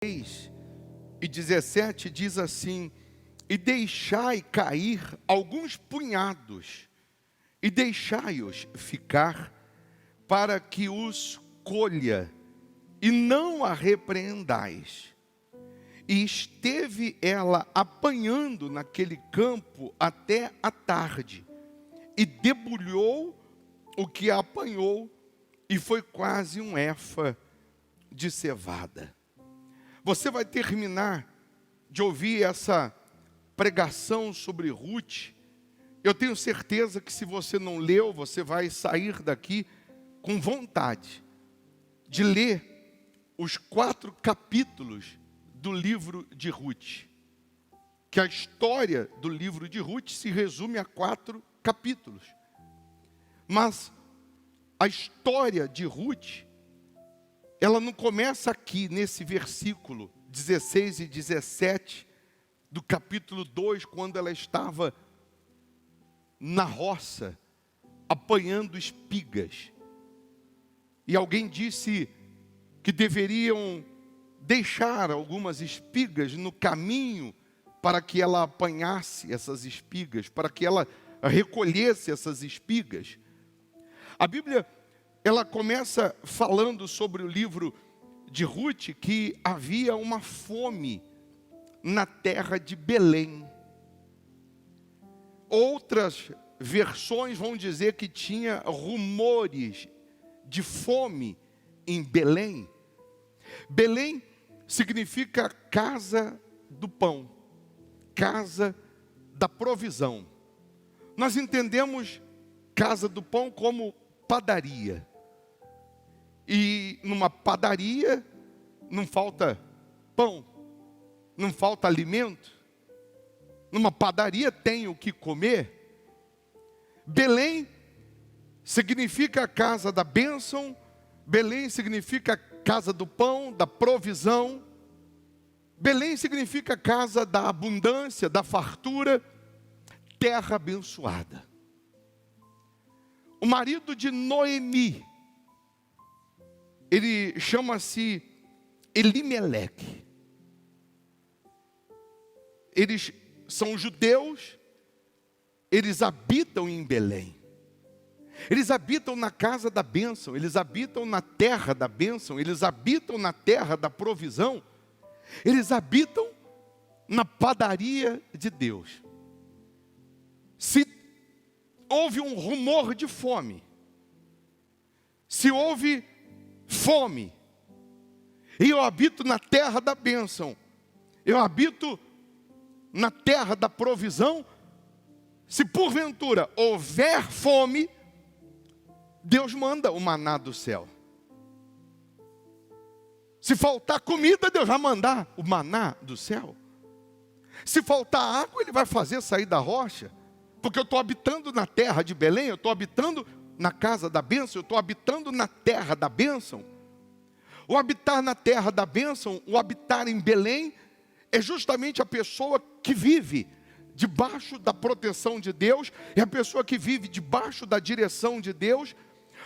e 17 diz assim: e deixai cair alguns punhados, e deixai-os ficar, para que os colha, e não a repreendais. E esteve ela apanhando naquele campo até a tarde, e debulhou o que apanhou, e foi quase um efa de cevada. Você vai terminar de ouvir essa pregação sobre Ruth. Eu tenho certeza que se você não leu, você vai sair daqui com vontade de ler os 4 capítulos do livro de Ruth. Que a história do livro de Ruth se resume a 4 capítulos. Mas a história de Ruth, ela não começa aqui nesse versículo 16 e 17 do capítulo 2, quando ela estava na roça, apanhando espigas. E alguém disse que deveriam deixar algumas espigas no caminho para que ela apanhasse essas espigas, para que ela recolhesse essas espigas. A Bíblia, ela começa falando sobre o livro de Ruth, que havia uma fome na terra de Belém. Outras versões vão dizer que tinha rumores de fome em Belém. Belém significa casa do pão, casa da provisão. Nós entendemos casa do pão como padaria. E numa padaria não falta pão, não falta alimento. Numa padaria tem o que comer. Belém significa a casa da bênção. Belém significa a casa do pão, da provisão. Belém significa a casa da abundância, da fartura, terra abençoada. O marido de Noemi, ele chama-se Elimeleque. Eles são judeus, eles habitam em Belém. Eles habitam na casa da bênção, eles habitam na terra da bênção, eles habitam na terra da provisão, eles habitam na padaria de Deus. Se houve um rumor de fome, se houve fome, e eu habito na terra da bênção, eu habito na terra da provisão, se porventura houver fome, Deus manda o maná do céu. Se faltar comida, Deus vai mandar o maná do céu. Se faltar água, Ele vai fazer sair da rocha. Porque eu estou habitando na terra de Belém, eu estou habitando na casa da bênção, eu estou habitando na terra da bênção. O habitar na terra da bênção, o habitar em Belém, é justamente a pessoa que vive debaixo da proteção de Deus, é a pessoa que vive debaixo da direção de Deus.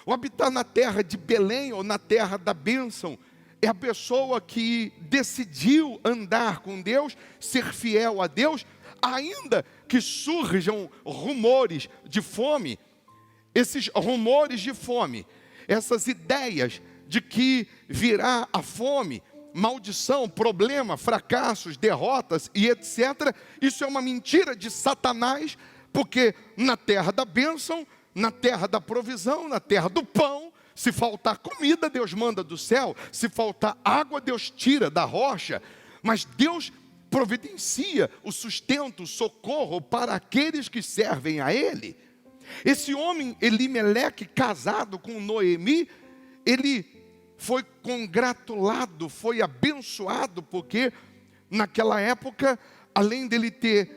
O habitar na terra de Belém ou na terra da bênção é a pessoa que decidiu andar com Deus, ser fiel a Deus, ainda que surjam rumores de fome. Esses rumores de fome, essas ideias de que virá a fome, maldição, problema, fracassos, derrotas e etc. Isso é uma mentira de Satanás, porque na terra da bênção, na terra da provisão, na terra do pão, se faltar comida, Deus manda do céu. Se faltar água, Deus tira da rocha. Mas Deus providencia o sustento, o socorro para aqueles que servem a Ele. Esse homem, Elimeleque, casado com Noemi, ele foi congratulado, foi abençoado, porque naquela época, além dele ter,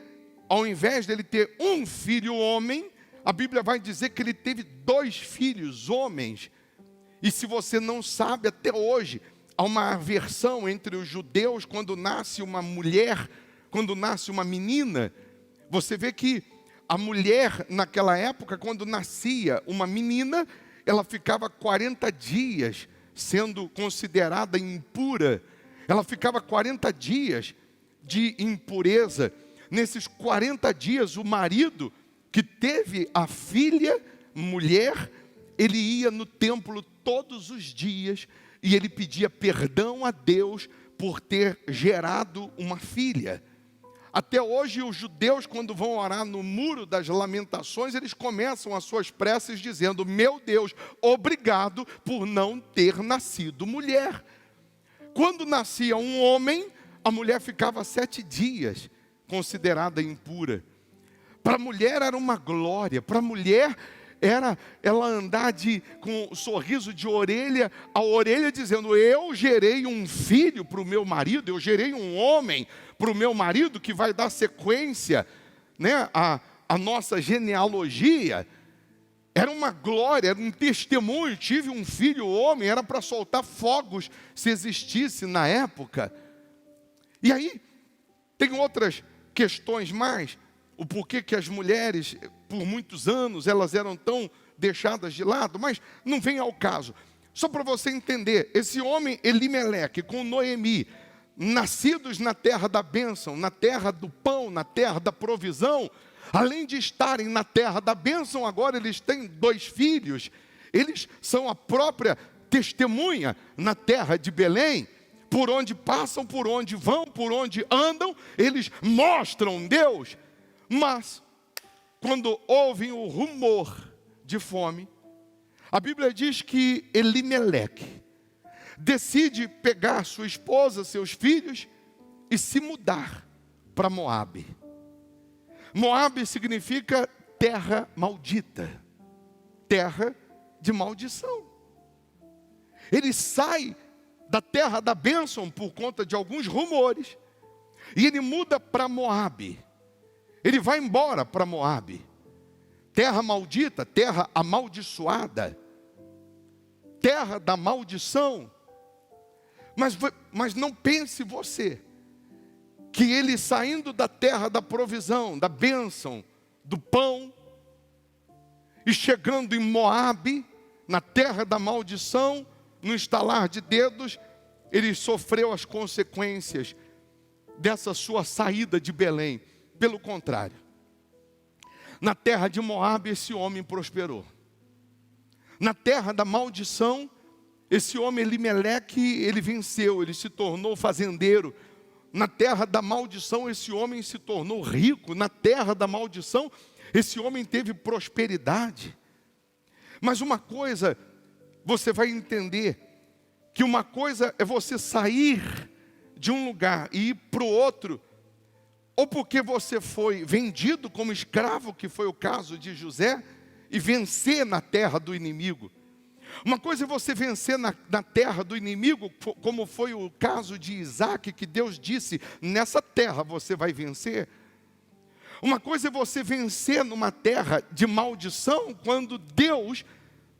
ao invés dele ter um filho homem, a Bíblia vai dizer que ele teve 2 filhos homens. E se você não sabe, até hoje, há uma aversão entre os judeus quando nasce uma mulher, quando nasce uma menina. Você vê que a mulher, naquela época, quando nascia uma menina, ela ficava 40 dias sendo considerada impura. Ela ficava 40 dias de impureza. Nesses 40 dias, o marido que teve a filha, mulher, ele ia no templo todos os dias e ele pedia perdão a Deus por ter gerado uma filha. Até hoje, os judeus, quando vão orar no Muro das Lamentações, eles começam as suas preces dizendo: meu Deus, obrigado por não ter nascido mulher. Quando nascia um homem, a mulher ficava 7 dias considerada impura. Para a mulher era uma glória, para a mulher era ela andar com um sorriso de orelha a orelha, dizendo: eu gerei um filho para o meu marido, eu gerei um homem para o meu marido que vai dar sequência, né, a nossa genealogia. Era uma glória, era um testemunho. Tive um filho homem, era para soltar fogos se existisse na época. E aí, tem outras questões mais. O porquê que as mulheres, por muitos anos, elas eram tão deixadas de lado, mas não vem ao caso. Só para você entender, esse homem Elimeleque com Noemi, nascidos na terra da bênção, na terra do pão, na terra da provisão, além de estarem na terra da bênção, agora eles têm 2 filhos. Eles são a própria testemunha na terra de Belém. Por onde passam, por onde vão, por onde andam, eles mostram Deus. Mas, quando ouvem o rumor de fome, a Bíblia diz que Elimeleque decide pegar sua esposa, seus filhos e se mudar para Moabe. Moabe significa terra maldita, terra de maldição. Ele sai da terra da bênção por conta de alguns rumores e ele muda para Moabe. Ele vai embora para Moabe, terra maldita, terra amaldiçoada, terra da maldição. Mas não pense você que ele saindo da terra da provisão, da bênção, do pão, e chegando em Moabe, na terra da maldição, no estalar de dedos, ele sofreu as consequências dessa sua saída de Belém. Pelo contrário, na terra de Moabe esse homem prosperou. Na terra da maldição, esse homem Elimeleque, ele venceu, ele se tornou fazendeiro. Na terra da maldição, esse homem se tornou rico. Na terra da maldição, esse homem teve prosperidade. Mas uma coisa, você vai entender, que uma coisa é você sair de um lugar e ir para o outro, ou porque você foi vendido como escravo, que foi o caso de José, e vencer na terra do inimigo. Uma coisa é você vencer na terra do inimigo, como foi o caso de Isaac, que Deus disse: nessa terra você vai vencer. Uma coisa é você vencer numa terra de maldição, quando Deus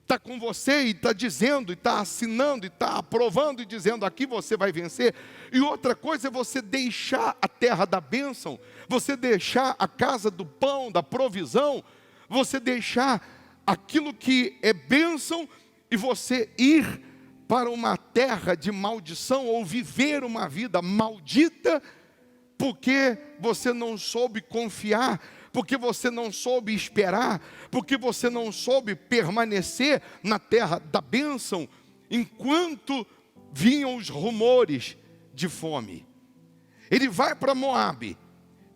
está com você e está dizendo, e está assinando, e está aprovando e dizendo: aqui você vai vencer. E outra coisa é você deixar a terra da bênção, você deixar a casa do pão, da provisão, você deixar aquilo que é bênção e você ir para uma terra de maldição ou viver uma vida maldita, porque você não soube confiar, porque você não soube esperar, porque você não soube permanecer na terra da bênção, enquanto vinham os rumores de fome. Ele vai para Moabe,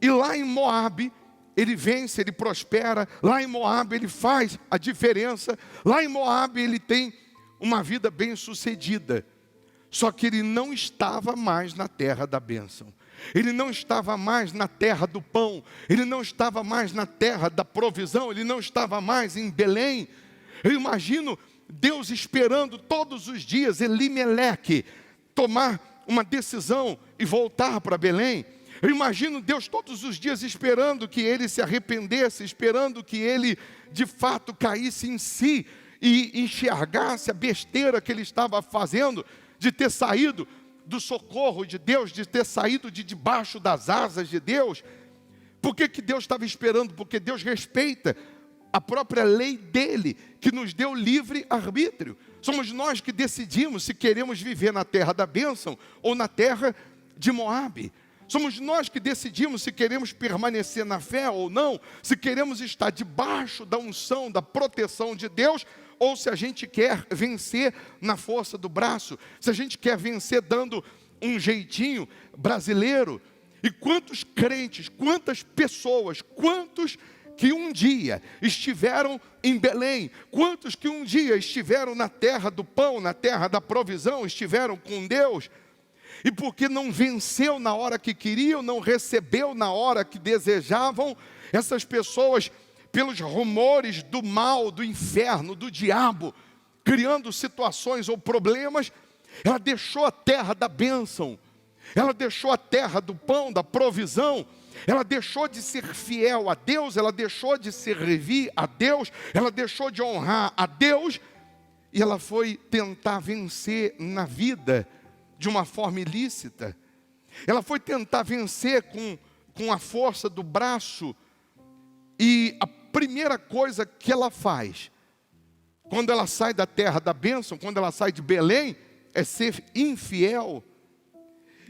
e lá em Moabe, ele vence, ele prospera. Lá em Moabe ele faz a diferença. Lá em Moabe ele tem uma vida bem sucedida. Só que ele não estava mais na terra da bênção. Ele não estava mais na terra do pão. Ele não estava mais na terra da provisão. Ele não estava mais em Belém. Eu imagino Deus esperando todos os dias Elimeleque tomar uma decisão e voltar para Belém. Eu imagino Deus todos os dias esperando que ele se arrependesse, esperando que ele de fato caísse em si e enxergasse a besteira que ele estava fazendo, de ter saído do socorro de Deus, de ter saído de debaixo das asas de Deus. Por que Deus estava esperando? Porque Deus respeita a própria lei dele, que nos deu livre arbítrio. Somos nós que decidimos se queremos viver na terra da bênção ou na terra de Moabe. Somos nós que decidimos se queremos permanecer na fé ou não, se queremos estar debaixo da unção, da proteção de Deus, ou se a gente quer vencer na força do braço, se a gente quer vencer dando um jeitinho brasileiro. E quantos crentes, quantas pessoas, quantos que um dia estiveram em Belém, quantos que um dia estiveram na terra do pão, na terra da provisão, estiveram com Deus, e porque não venceu na hora que queriam, não recebeu na hora que desejavam, essas pessoas, pelos rumores do mal, do inferno, do diabo, criando situações ou problemas, ela deixou a terra da bênção, ela deixou a terra do pão, da provisão, ela deixou de ser fiel a Deus, ela deixou de servir a Deus, ela deixou de honrar a Deus, e ela foi tentar vencer na vida de uma forma ilícita. Ela foi tentar vencer com a força do braço, e a primeira coisa que ela faz, quando ela sai da terra da bênção, quando ela sai de Belém, é ser infiel.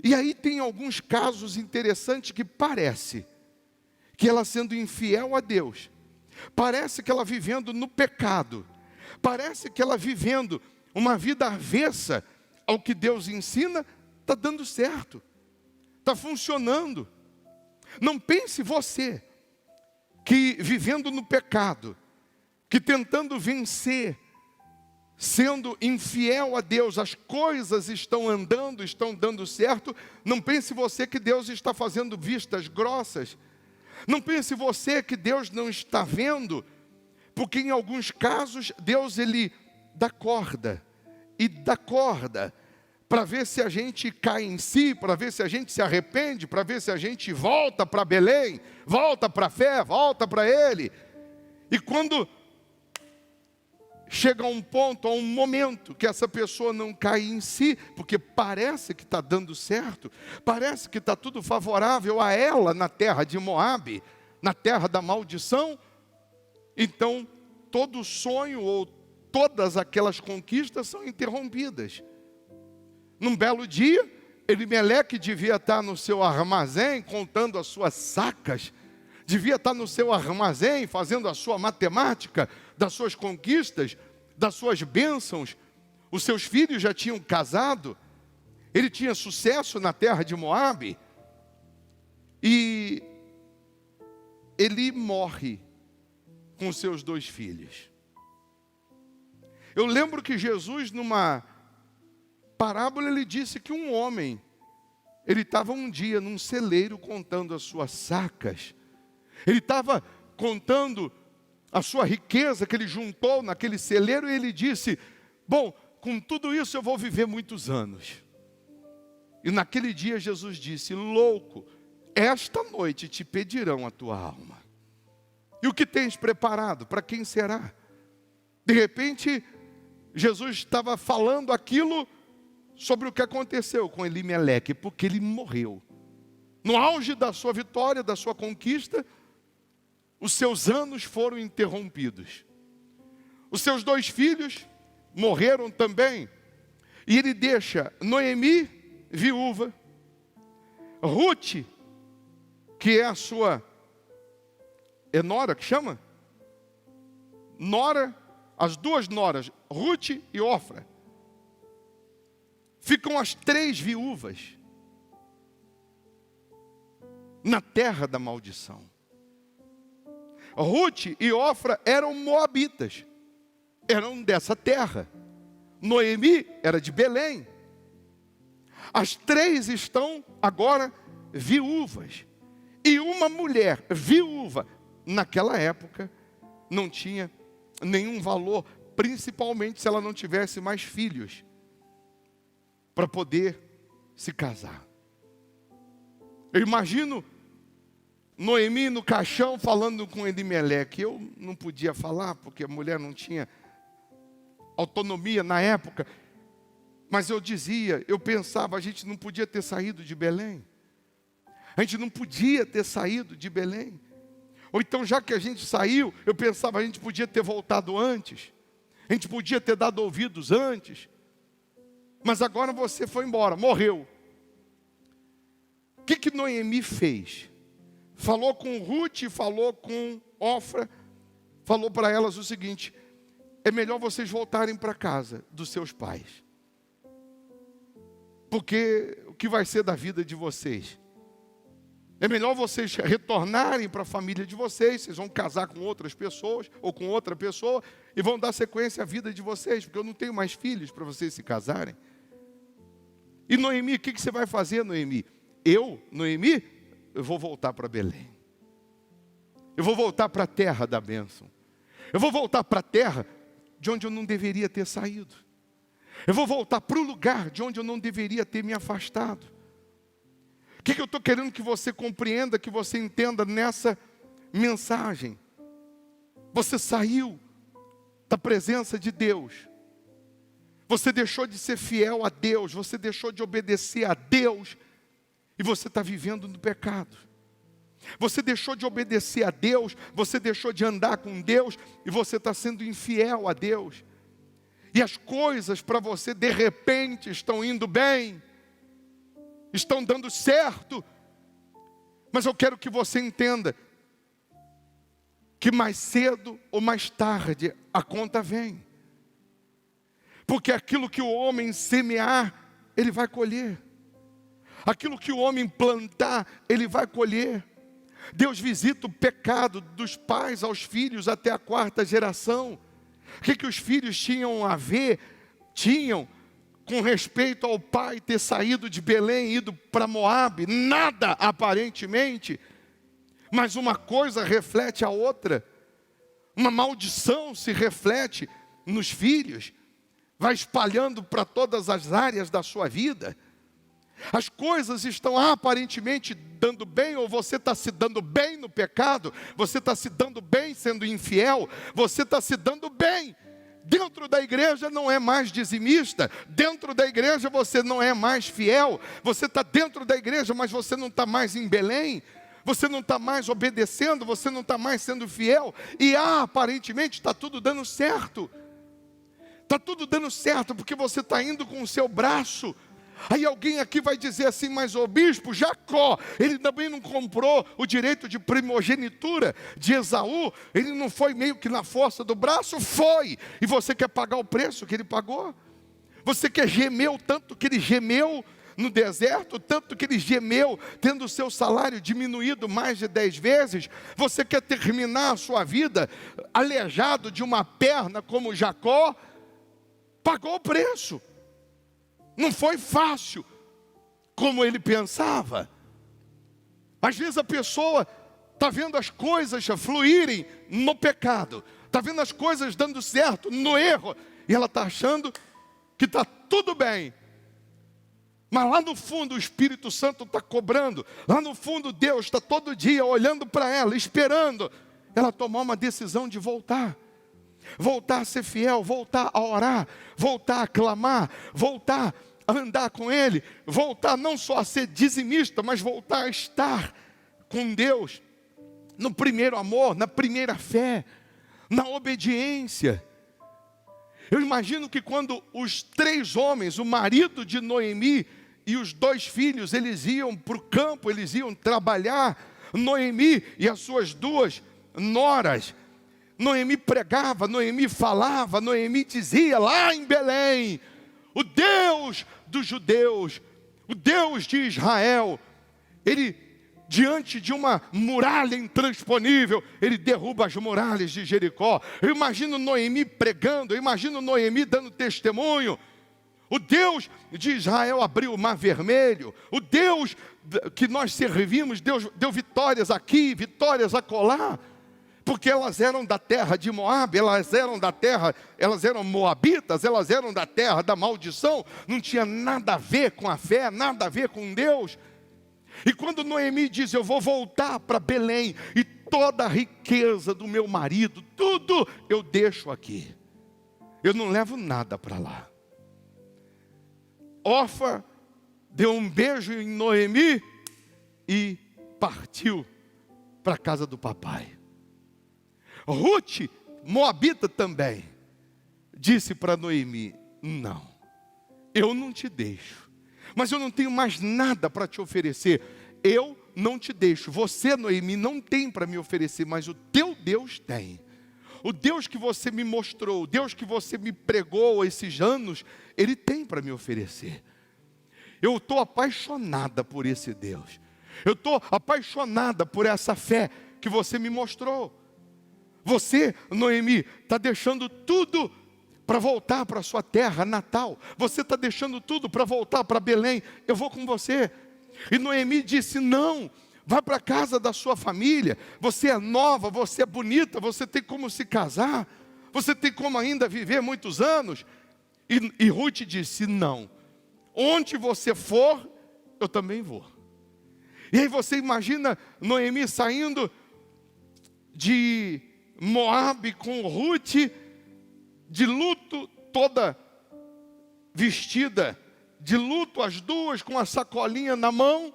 E aí tem alguns casos interessantes que parece que ela sendo infiel a Deus, parece que ela vivendo no pecado, parece que ela vivendo uma vida avessa ao que Deus ensina, está dando certo, está funcionando. Não pense você que vivendo no pecado, que tentando vencer, sendo infiel a Deus, as coisas estão andando, estão dando certo. Não pense você que Deus está fazendo vistas grossas. Não pense você que Deus não está vendo, porque em alguns casos Deus ele dá corda e dá corda para ver se a gente cai em si, para ver se a gente se arrepende, para ver se a gente volta para Belém, volta para a fé, volta para Ele. E quando chega a um ponto, a um momento que essa pessoa não cai em si, porque parece que está dando certo, parece que está tudo favorável a ela na terra de Moabe, na terra da maldição, então todo sonho ou todas aquelas conquistas são interrompidas. Num belo dia, Elimeleque devia estar no seu armazém contando as suas sacas, devia estar no seu armazém fazendo a sua matemática das suas conquistas, das suas bênçãos. Os seus filhos já tinham casado, ele tinha sucesso na terra de Moabe, e ele morre com seus 2 filhos. Eu lembro que Jesus, numa parábola, ele disse que um homem, ele estava um dia num celeiro contando as suas sacas, ele estava contando a sua riqueza que ele juntou naquele celeiro, e ele disse: bom, com tudo isso eu vou viver muitos anos. E naquele dia Jesus disse: louco, esta noite te pedirão a tua alma. E o que tens preparado? Para quem será? De repente, Jesus estava falando aquilo sobre o que aconteceu com Elimeleque, porque ele morreu. No auge da sua vitória, da sua conquista, os seus anos foram interrompidos. Os seus 2 filhos morreram também. E ele deixa Noemi, viúva, Ruth, que é a sua... É nora que chama? Nora, as 2 noras, Ruth e Ofra. Ficam as 3 viúvas na terra da maldição. Ruth e Ofra eram moabitas, eram dessa terra. Noemi era de Belém. As 3 estão agora viúvas. E uma mulher viúva, naquela época, não tinha nenhum valor, principalmente se ela não tivesse mais filhos, para poder se casar. Eu imagino Noemi no caixão falando com Elimeleque. Eu não podia falar, porque a mulher não tinha autonomia na época. Mas eu dizia, eu pensava, a gente não podia ter saído de Belém. A gente não podia ter saído de Belém. Ou então, já que a gente saiu, eu pensava, a gente podia ter voltado antes. A gente podia ter dado ouvidos antes. Mas agora você foi embora, morreu. O que Noemi fez? Falou com Ruth, falou com Ofra, falou para elas o seguinte: é melhor vocês voltarem para casa dos seus pais. Porque o que vai ser da vida de vocês? É melhor vocês retornarem para a família de vocês. Vocês vão casar com outras pessoas ou com outra pessoa e vão dar sequência à vida de vocês, porque eu não tenho mais filhos para vocês se casarem. E Noemi, o que você vai fazer, Noemi? Noemi, eu vou voltar para Belém. Eu vou voltar para a terra da bênção. Eu vou voltar para a terra de onde eu não deveria ter saído. Eu vou voltar para o lugar de onde eu não deveria ter me afastado. O que eu estou querendo que você compreenda, que você entenda nessa mensagem? Você saiu da presença de Deus. Você deixou de ser fiel a Deus. Você deixou de obedecer a Deus. E você está vivendo no pecado. Você deixou de obedecer a Deus. Você deixou de andar com Deus. E você está sendo infiel a Deus. E as coisas para você de repente estão indo bem. Estão dando certo. Mas eu quero que você entenda que mais cedo ou mais tarde a conta vem. Porque aquilo que o homem semear, ele vai colher. Aquilo que o homem plantar, ele vai colher. Deus visita o pecado dos pais aos filhos até a 4ª geração. O que os filhos tinham a ver? Tinham com respeito ao pai ter saído de Belém e ido para Moabe? Nada, aparentemente. Mas uma coisa reflete a outra. Uma maldição se reflete nos filhos. Vai espalhando para todas as áreas da sua vida. As coisas estão aparentemente dando bem, ou você está se dando bem no pecado, você está se dando bem sendo infiel, você está se dando bem. Dentro da igreja não é mais dizimista, dentro da igreja você não é mais fiel, você está dentro da igreja, mas você não está mais em Belém, você não está mais obedecendo, você não está mais sendo fiel, e aparentemente está tudo dando certo. Está tudo dando certo porque você está indo com o seu braço. Aí alguém aqui vai dizer assim: mas o bispo Jacó, ele também não comprou o direito de primogenitura de Esaú? Ele não foi meio que na força do braço? Foi! E você quer pagar o preço que ele pagou? Você quer gemer o tanto que ele gemeu no deserto, tanto que ele gemeu tendo o seu salário diminuído mais de 10 vezes? Você quer terminar a sua vida aleijado de uma perna como Jacó? Pagou o preço. Não foi fácil, como ele pensava. Às vezes a pessoa está vendo as coisas fluírem no pecado, está vendo as coisas dando certo no erro, e ela está achando que está tudo bem. Mas lá no fundo o Espírito Santo está cobrando, lá no fundo Deus está todo dia olhando para ela, esperando ela tomar uma decisão de voltar. Voltar a ser fiel, voltar a orar, voltar a clamar, voltar a andar com Ele, voltar não só a ser dizimista, mas voltar a estar com Deus, no primeiro amor, na primeira fé, na obediência. Eu imagino que quando os 3 homens, o marido de Noemi e os 2 filhos, eles iam para o campo, eles iam trabalhar, Noemi e as suas 2 noras, Noemi pregava, Noemi falava, Noemi dizia lá em Belém: o Deus dos judeus, o Deus de Israel, Ele, diante de uma muralha intransponível, Ele derruba as muralhas de Jericó. Eu imagino Noemi pregando, eu imagino Noemi dando testemunho. O Deus de Israel abriu o mar vermelho, o Deus que nós servimos, Deus deu vitórias aqui, vitórias acolá. Porque elas eram da terra de Moabe, elas eram moabitas, elas eram da terra da maldição, não tinha nada a ver com a fé, nada a ver com Deus. E quando Noemi diz: eu vou voltar para Belém, e toda a riqueza do meu marido, tudo eu deixo aqui, eu não levo nada para lá. Orfa deu um beijo em Noemi e partiu para a casa do papai. Ruth, moabita também, disse para Noemi: não, eu não te deixo, mas eu não tenho mais nada para te oferecer. Eu não te deixo. Você, Noemi, não tem para me oferecer, mas o teu Deus tem. O Deus que você me mostrou, o Deus que você me pregou esses anos, Ele tem para me oferecer. Eu estou apaixonada por esse Deus. Eu estou apaixonada por essa fé que você me mostrou. Você, Noemi, está deixando tudo para voltar para a sua terra natal. Você está deixando tudo para voltar para Belém. Eu vou com você. E Noemi disse: não, vai para a casa da sua família. Você é nova, você é bonita, você tem como se casar. Você tem como ainda viver muitos anos. E Ruth disse: não, onde você for, eu também vou. E aí você imagina Noemi saindo de Moabe com Ruth, de luto, toda vestida de luto, as duas com a sacolinha na mão,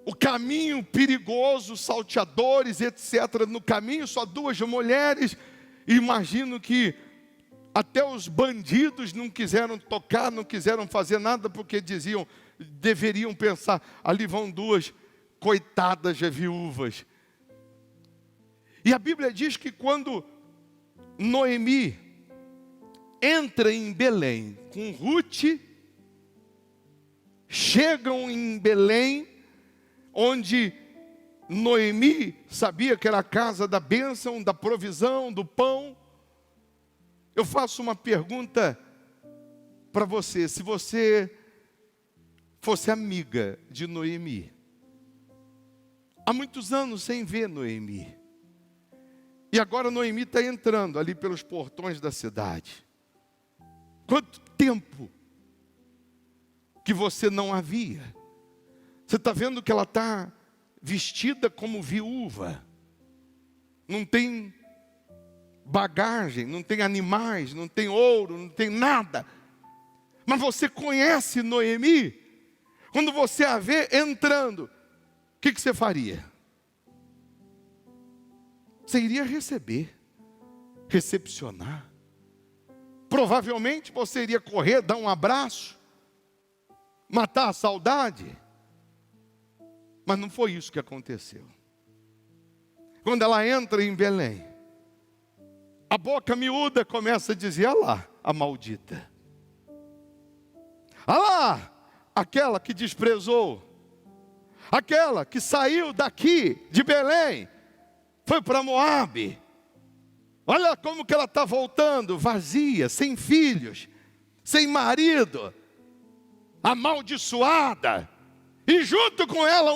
o caminho perigoso, salteadores, etc. No caminho, só duas mulheres. Imagino que até os bandidos não quiseram tocar, não quiseram fazer nada, porque diziam, deveriam pensar: ali vão duas coitadas de viúvas. E a Bíblia diz que quando Noemi entra em Belém com Ruth, chegam em Belém, onde Noemi sabia que era a casa da bênção, da provisão, do pão. Eu faço uma pergunta para você: se você fosse amiga de Noemi, há muitos anos sem ver Noemi, e agora Noemi está entrando ali pelos portões da cidade, quanto tempo que você não a via? Você está vendo que ela está vestida como viúva, não tem bagagem, não tem animais, não tem ouro, não tem nada. Mas você conhece Noemi. Quando você a vê entrando, o que você faria? Você iria receber, recepcionar. Provavelmente você iria correr, dar um abraço, matar a saudade. Mas não foi isso que aconteceu. Quando ela entra em Belém, a boca miúda começa a dizer: olha lá, a maldita. Olha lá, aquela que desprezou. Aquela que saiu daqui, de Belém, foi para Moabe. Olha como que ela está voltando, vazia, sem filhos, sem marido, amaldiçoada. E junto com ela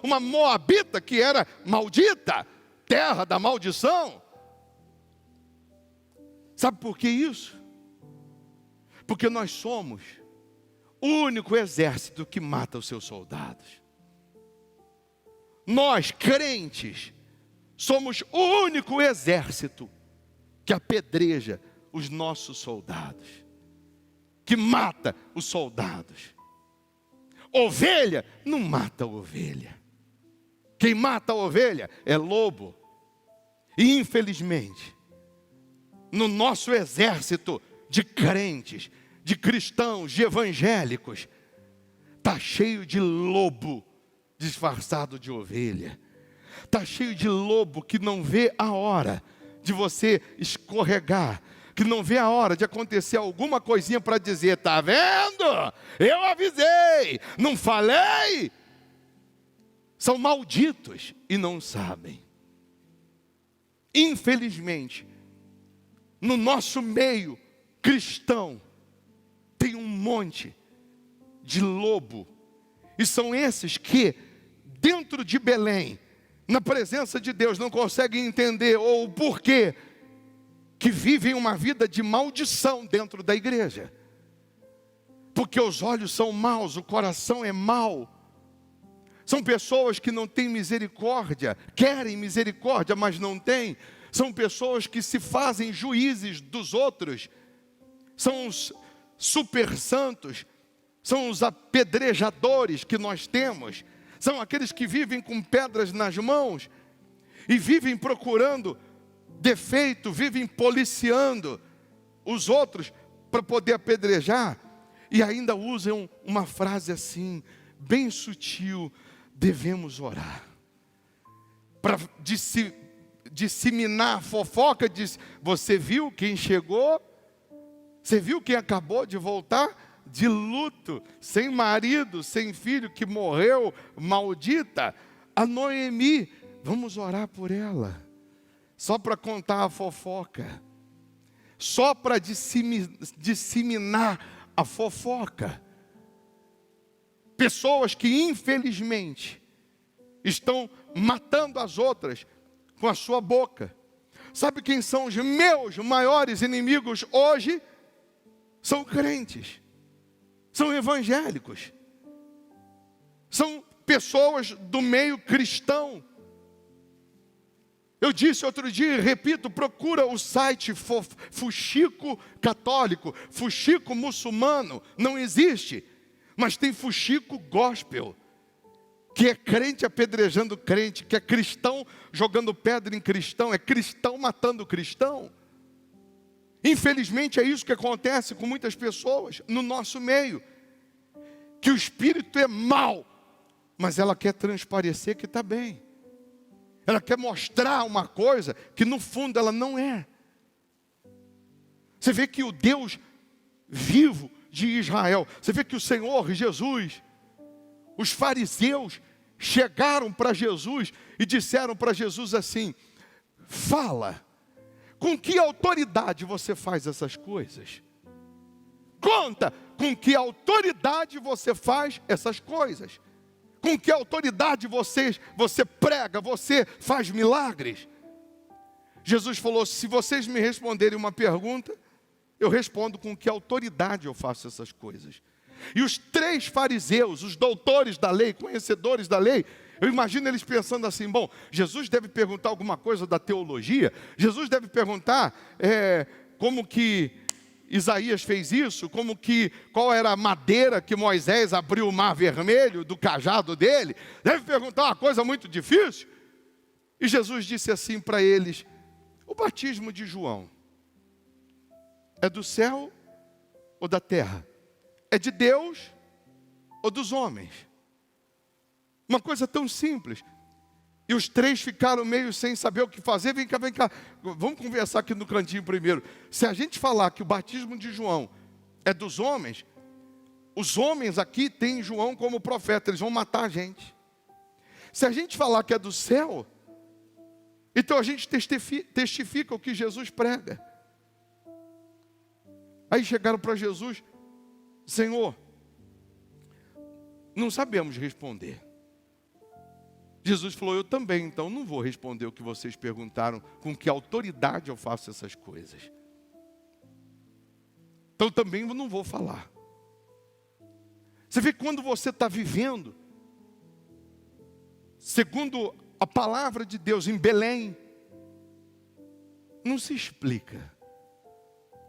uma moabita que era maldita, terra da maldição. Sabe por que isso? Porque nós somos o único exército que mata os seus soldados. Nós, crentes, somos o único exército que apedreja os nossos soldados, que mata os soldados. Ovelha não mata a ovelha. Quem mata a ovelha é lobo. E infelizmente, no nosso exército de crentes, de cristãos, de evangélicos, está cheio de lobo disfarçado de ovelha. Está cheio de lobo que não vê a hora de você escorregar, que não vê a hora de acontecer alguma coisinha para dizer: está vendo? Eu avisei, não falei? São malditos e não sabem. Infelizmente, no nosso meio cristão, tem um monte de lobo. E são esses que, dentro de Belém, na presença de Deus, não conseguem entender ou o porquê que vivem uma vida de maldição dentro da igreja. Porque os olhos são maus, o coração é mau. São pessoas que não têm misericórdia, querem misericórdia, mas não têm. São pessoas que se fazem juízes dos outros. São os super santos, são os apedrejadores que nós temos. São aqueles que vivem com pedras nas mãos e vivem procurando defeito, vivem policiando os outros para poder apedrejar, e ainda usam uma frase assim, bem sutil: devemos orar. Para disseminar a fofoca, diz: você viu quem chegou? Você viu quem acabou de voltar de luto, sem marido, sem filho, que morreu, maldita? A Noemi, vamos orar por ela. Só para contar a fofoca. Só para disseminar a fofoca. Pessoas que infelizmente estão matando as outras com a sua boca. Sabe quem são os meus maiores inimigos hoje? São crentes, são evangélicos, são pessoas do meio cristão. Eu disse outro dia e repito, procura o site fuxico católico, fuxico muçulmano, não existe, mas tem fuxico gospel, que é crente apedrejando crente, que é cristão jogando pedra em cristão, é cristão matando cristão. Infelizmente é isso que acontece com muitas pessoas no nosso meio, que o espírito é mau, mas ela quer transparecer que está bem. Ela quer mostrar uma coisa que no fundo ela não é. Você vê que o Deus vivo de Israel, você vê que o Senhor Jesus, os fariseus chegaram para Jesus e disseram para Jesus assim: fala, com que autoridade você faz essas coisas? Conta, com que autoridade você faz essas coisas? Com que autoridade você prega, você faz milagres? Jesus falou: se vocês me responderem uma pergunta, eu respondo com que autoridade eu faço essas coisas. E os 3 fariseus, os doutores da lei, conhecedores da lei, eu imagino eles pensando assim: bom, Jesus deve perguntar alguma coisa da teologia, Jesus deve perguntar como que Isaías fez isso, qual era a madeira que Moisés abriu o mar vermelho do cajado dele, deve perguntar uma coisa muito difícil. E Jesus disse assim para eles: o batismo de João é do céu ou da terra? É de Deus ou dos homens? Uma coisa tão simples. E os 3 ficaram meio sem saber o que fazer. Vem cá, vamos conversar aqui no cantinho primeiro. Se a gente falar que o batismo de João é dos homens, os homens aqui têm João como profeta, eles vão matar a gente. Se a gente falar que é do céu, então a gente testifica o que Jesus prega. Aí chegaram para Jesus: Senhor, não sabemos responder. Jesus falou: eu também, então não vou responder o que vocês perguntaram, com que autoridade eu faço essas coisas. Então também eu não vou falar. Você vê que quando você está vivendo segundo a palavra de Deus em Belém, não se explica.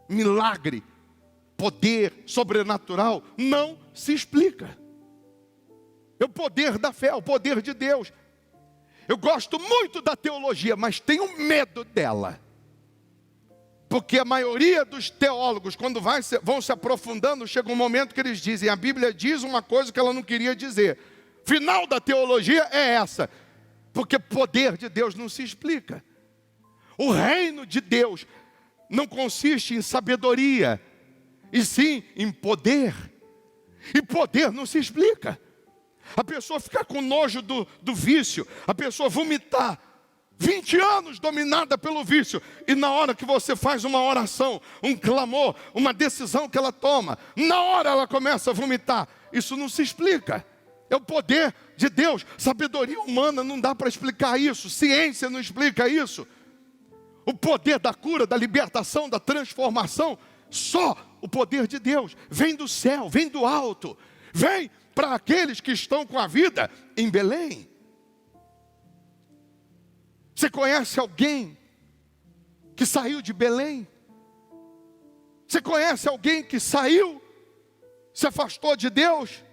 Milagre, poder sobrenatural, não se explica. É o poder da fé, é o poder de Deus. Eu gosto muito da teologia, mas tenho medo dela. Porque a maioria dos teólogos, quando vão se aprofundando, chega um momento que eles dizem: a Bíblia diz uma coisa que ela não queria dizer. Final da teologia é essa. Porque poder de Deus não se explica. O reino de Deus não consiste em sabedoria, e sim em poder. E poder não se explica. A pessoa ficar com nojo do vício, a pessoa vomitar, 20 anos dominada pelo vício, e na hora que você faz uma oração, um clamor, uma decisão que ela toma, na hora ela começa a vomitar. Isso não se explica. É o poder de Deus. Sabedoria humana não dá para explicar isso. Ciência não explica isso. O poder da cura, da libertação, da transformação, só o poder de Deus. Vem do céu, vem do alto. Vem para aqueles que estão com a vida em Belém. Você conhece alguém que saiu de Belém? Você conhece alguém que saiu, se afastou de Deus?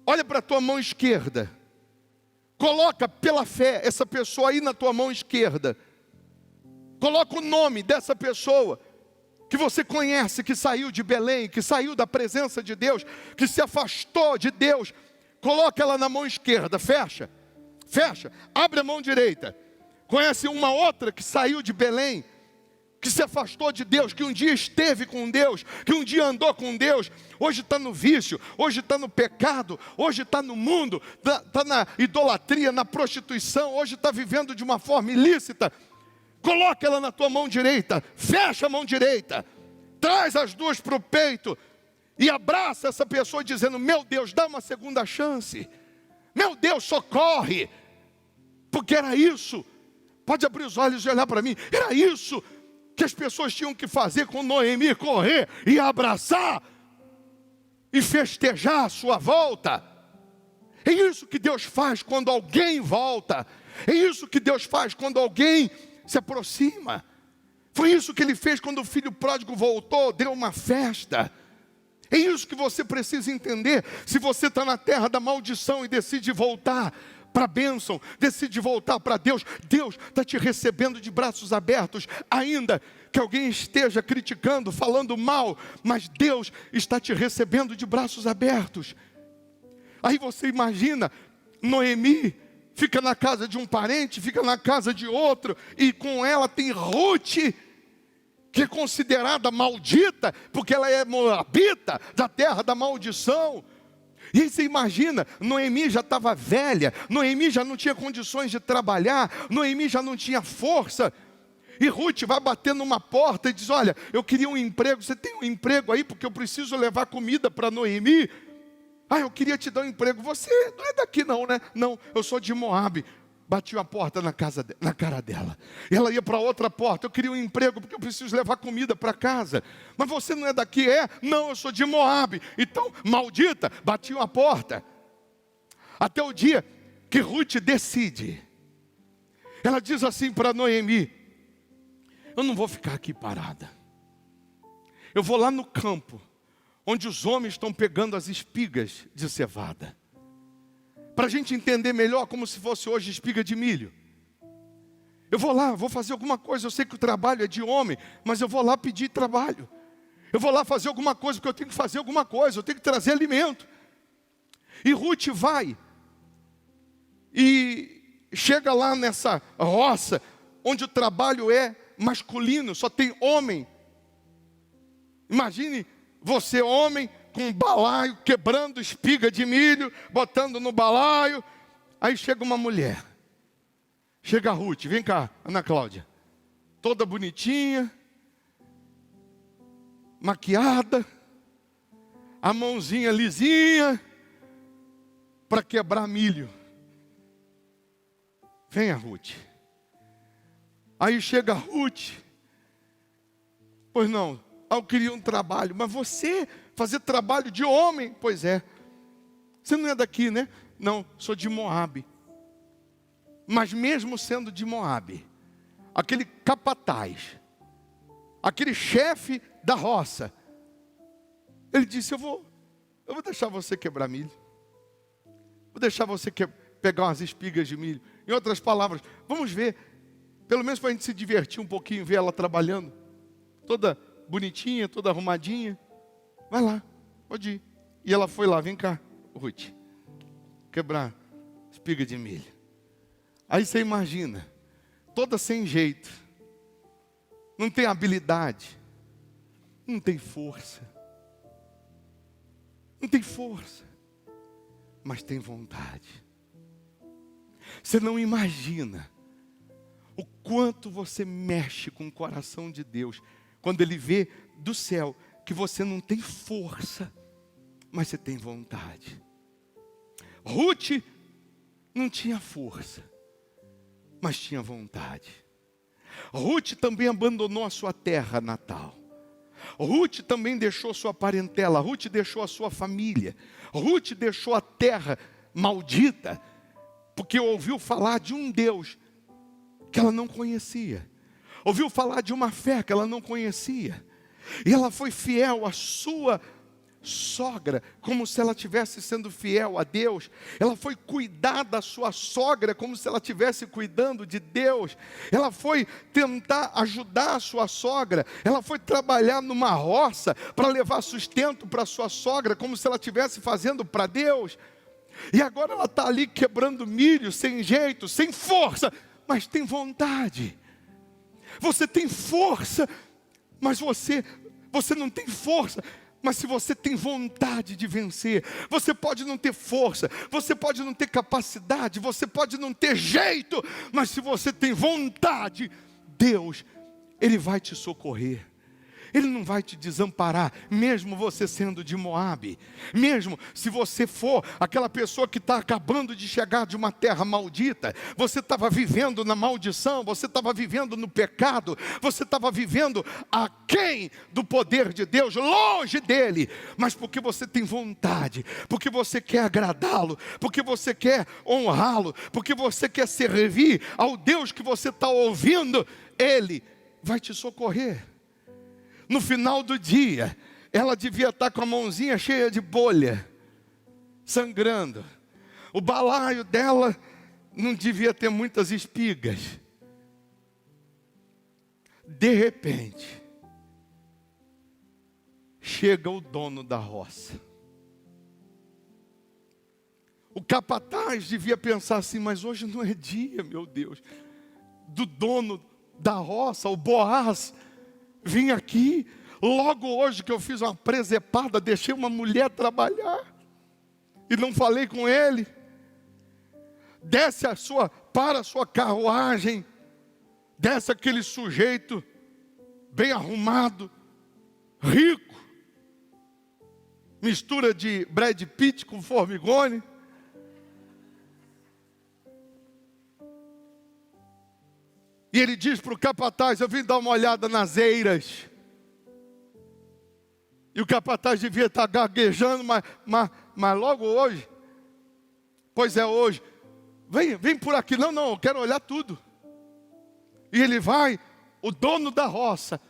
Olha para a tua mão esquerda. Coloca pela fé essa pessoa aí na tua mão esquerda. Coloca o nome dessa pessoa que você conhece, que saiu de Belém, que saiu da presença de Deus, que se afastou de Deus. Coloca ela na mão esquerda, fecha, abre a mão direita. Conhece uma outra que saiu de Belém, que se afastou de Deus, que um dia esteve com Deus, que um dia andou com Deus, hoje está no vício, hoje está no pecado, hoje está no mundo, está na idolatria, na prostituição, hoje está vivendo de uma forma ilícita. Coloca ela na tua mão direita, fecha a mão direita, traz as duas para o peito e abraça essa pessoa dizendo: meu Deus, dá uma segunda chance, meu Deus, socorre, porque era isso. Pode abrir os olhos e olhar para mim. Era isso que as pessoas tinham que fazer com Noemi: correr e abraçar e festejar a sua volta. É isso que Deus faz quando alguém volta. É isso que Deus faz quando alguém se aproxima. Foi isso que Ele fez quando o filho pródigo voltou, deu uma festa. É isso que você precisa entender. Se você está na terra da maldição e decide voltar para a bênção, decide voltar para Deus, Deus está te recebendo de braços abertos, ainda que alguém esteja criticando, falando mal, mas Deus está te recebendo de braços abertos. Aí você imagina, Noemi fica na casa de um parente, fica na casa de outro, e com ela tem Ruth, que é considerada maldita, porque ela é moabita, da terra da maldição. E aí você imagina, Noemi já estava velha, Noemi já não tinha condições de trabalhar, Noemi já não tinha força, e Ruth vai bater numa porta e diz: olha, eu queria um emprego, você tem um emprego aí, porque eu preciso levar comida para Noemi. Ah, eu queria te dar um emprego. Você não é daqui não, né? Não, eu sou de Moabe. Bateu a porta na cara dela. E ela ia para outra porta: eu queria um emprego porque eu preciso levar comida para casa. Mas você não é daqui? É? Não, eu sou de Moabe. Então, maldita, bateu a porta. Até o dia que Ruth decide. Ela diz assim para Noemi: eu não vou ficar aqui parada. Eu vou lá no campo, onde os homens estão pegando as espigas de cevada. Para a gente entender melhor, como se fosse hoje espiga de milho. Eu vou lá, vou fazer alguma coisa. Eu sei que o trabalho é de homem, mas eu vou lá pedir trabalho. Eu vou lá fazer alguma coisa, porque eu tenho que fazer alguma coisa. Eu tenho que trazer alimento. E Ruth vai. E chega lá nessa roça, onde o trabalho é masculino, só tem homem. Imagine você, homem, com um balaio, quebrando espiga de milho, botando no balaio. Aí chega uma mulher. Chega a Ruth, vem cá, Ana Cláudia. Toda bonitinha, maquiada, a mãozinha lisinha, para quebrar milho. Venha, Ruth. Aí chega a Ruth. Pois não, eu queria um trabalho. Mas você fazer trabalho de homem? Pois é. Você não é daqui, né? Não, sou de Moabe. Mas mesmo sendo de Moabe, aquele capataz, aquele chefe da roça, ele disse: eu vou deixar você quebrar milho. Vou deixar você pegar umas espigas de milho. Em outras palavras, vamos ver, pelo menos para a gente se divertir um pouquinho, ver ela trabalhando, toda bonitinha, toda arrumadinha. Vai lá, pode ir. E ela foi lá: vem cá, Ruth, quebrar espiga de milho. Aí você imagina, toda sem jeito, não tem habilidade, não tem força, mas tem vontade. Você não imagina o quanto você mexe com o coração de Deus quando Ele vê do céu que você não tem força, mas você tem vontade. Ruth não tinha força, mas tinha vontade. Ruth também abandonou a sua terra natal. Ruth também deixou sua parentela. Ruth deixou a sua família. Ruth deixou a terra maldita, porque ouviu falar de um Deus que ela não conhecia. Ouviu falar de uma fé que ela não conhecia. E ela foi fiel à sua sogra, como se ela estivesse sendo fiel a Deus. Ela foi cuidar da sua sogra como se ela estivesse cuidando de Deus. Ela foi tentar ajudar a sua sogra. Ela foi trabalhar numa roça para levar sustento para a sua sogra, como se ela estivesse fazendo para Deus. E agora ela está ali quebrando milho, sem jeito, sem força, mas tem vontade. Você tem força, mas você não tem força. Mas se você tem vontade de vencer, você pode não ter força, você pode não ter capacidade, você pode não ter jeito, mas se você tem vontade, Deus, Ele vai te socorrer. Ele não vai te desamparar, mesmo você sendo de Moabe. Mesmo se você for aquela pessoa que está acabando de chegar de uma terra maldita. Você estava vivendo na maldição, você estava vivendo no pecado. Você estava vivendo aquém do poder de Deus, longe dele. Mas porque você tem vontade, porque você quer agradá-lo, porque você quer honrá-lo, porque você quer servir ao Deus que você está ouvindo, Ele vai te socorrer. No final do dia, ela devia estar com a mãozinha cheia de bolha, sangrando. O balaio dela não devia ter muitas espigas. De repente, chega o dono da roça. O capataz devia pensar assim, mas hoje não é dia, meu Deus, do dono da roça, o Boaz, vim aqui, logo hoje que eu fiz uma presepada, deixei uma mulher trabalhar, e não falei com ele. Desce para a sua carruagem, desce aquele sujeito, bem arrumado, rico, mistura de Brad Pitt com formigone. E ele diz para o capataz, eu vim dar uma olhada nas eiras. E o capataz devia estar gaguejando, mas logo hoje, pois é hoje, vem por aqui, não, eu quero olhar tudo. E ele vai, o dono da roça,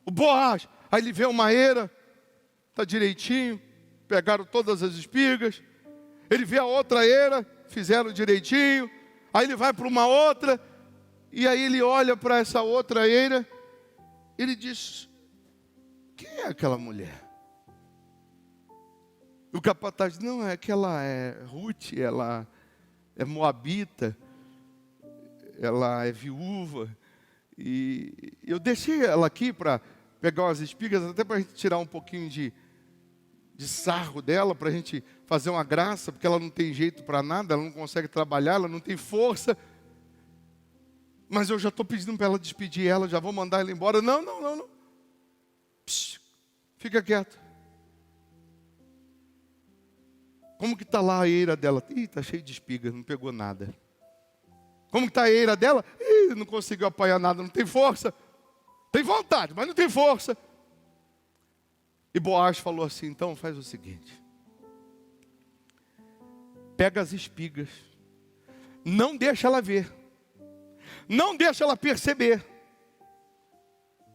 o Boaz, aí ele vê uma eira, está direitinho, pegaram todas as espigas. Ele vê a outra eira, fizeram direitinho. Aí ele vai para uma outra, e aí ele olha para essa outra eira, ele diz, quem é aquela mulher? O capataz diz, não, é que ela é Ruth, ela é moabita, ela é viúva, e eu deixei ela aqui para pegar umas espigas, até para a gente tirar um pouquinho de sarro dela, para a gente fazer uma graça, porque ela não tem jeito para nada, ela não consegue trabalhar, ela não tem força. Mas eu já estou pedindo para ela despedir ela, já vou mandar ela embora. Não. Psh, fica quieto. Como que está lá a eira dela? Ih, está cheio de espigas, não pegou nada. Como que está a eira dela? Ih, não conseguiu apanhar nada, não tem força. Tem vontade, mas não tem força. E Boaz falou assim, então faz o seguinte. Pega as espigas. Não deixa ela ver. Não deixa ela perceber.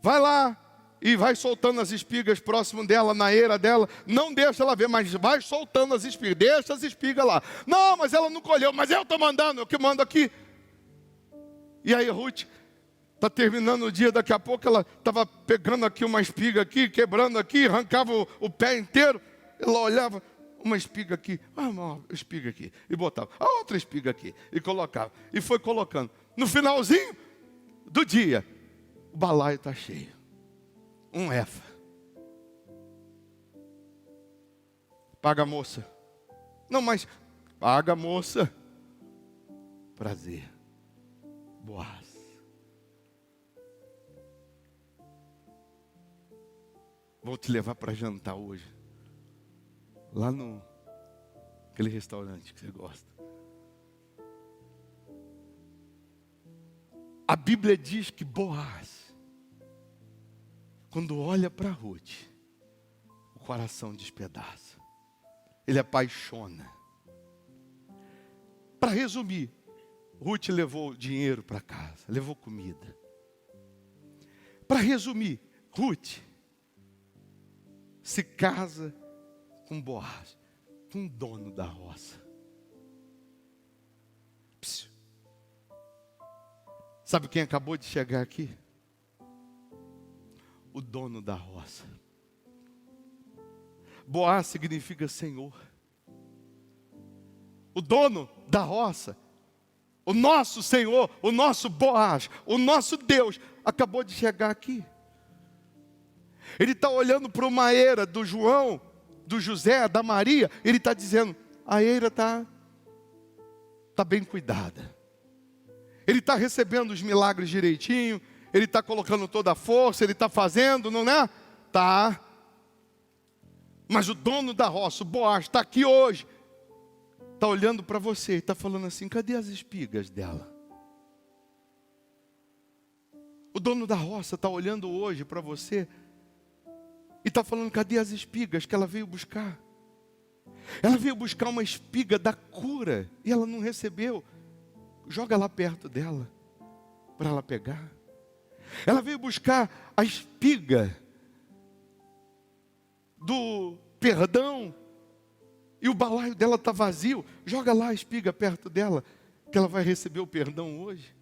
Vai lá e vai soltando as espigas próximo dela, na eira dela. Não deixa ela ver, mas vai soltando as espigas. Deixa as espigas lá. Não, mas ela não colheu. Mas eu estou mandando, eu que mando aqui. E aí Ruth está terminando o dia, daqui a pouco ela estava pegando aqui uma espiga aqui, quebrando aqui, arrancava o pé inteiro. Ela olhava, uma espiga aqui, uma espiga aqui, e botava, a outra espiga aqui, e colocava, e foi colocando. No finalzinho do dia, o balaio está cheio. Um efa. Paga a moça. Não, mas paga a moça. Prazer. Boaz. Vou te levar para jantar hoje. Lá no aquele restaurante que você gosta. A Bíblia diz que Boaz, quando olha para Ruth, o coração despedaça. Ele apaixona. Para resumir, Ruth levou dinheiro para casa, levou comida. Para resumir, Ruth se casa com Boaz, com o dono da roça. Psiu. Sabe quem acabou de chegar aqui? O dono da roça. Boaz significa Senhor. O dono da roça, o nosso Senhor, o nosso Boaz, o nosso Deus, acabou de chegar aqui. Ele está olhando para uma eira do João, do José, da Maria. Ele está dizendo, a eira está bem cuidada. Ele está recebendo os milagres direitinho. Ele está colocando toda a força. Ele está fazendo, não é? Tá. Mas o dono da roça, o Boaz, está aqui hoje. Está olhando para você e está falando assim, cadê as espigas dela? O dono da roça está olhando hoje para você e está falando, cadê as espigas que ela veio buscar? Ela veio buscar uma espiga da cura e ela não recebeu. Joga lá perto dela, para ela pegar. Ela veio buscar a espiga do perdão e o balaio dela está vazio. Joga lá a espiga perto dela, que ela vai receber o perdão hoje.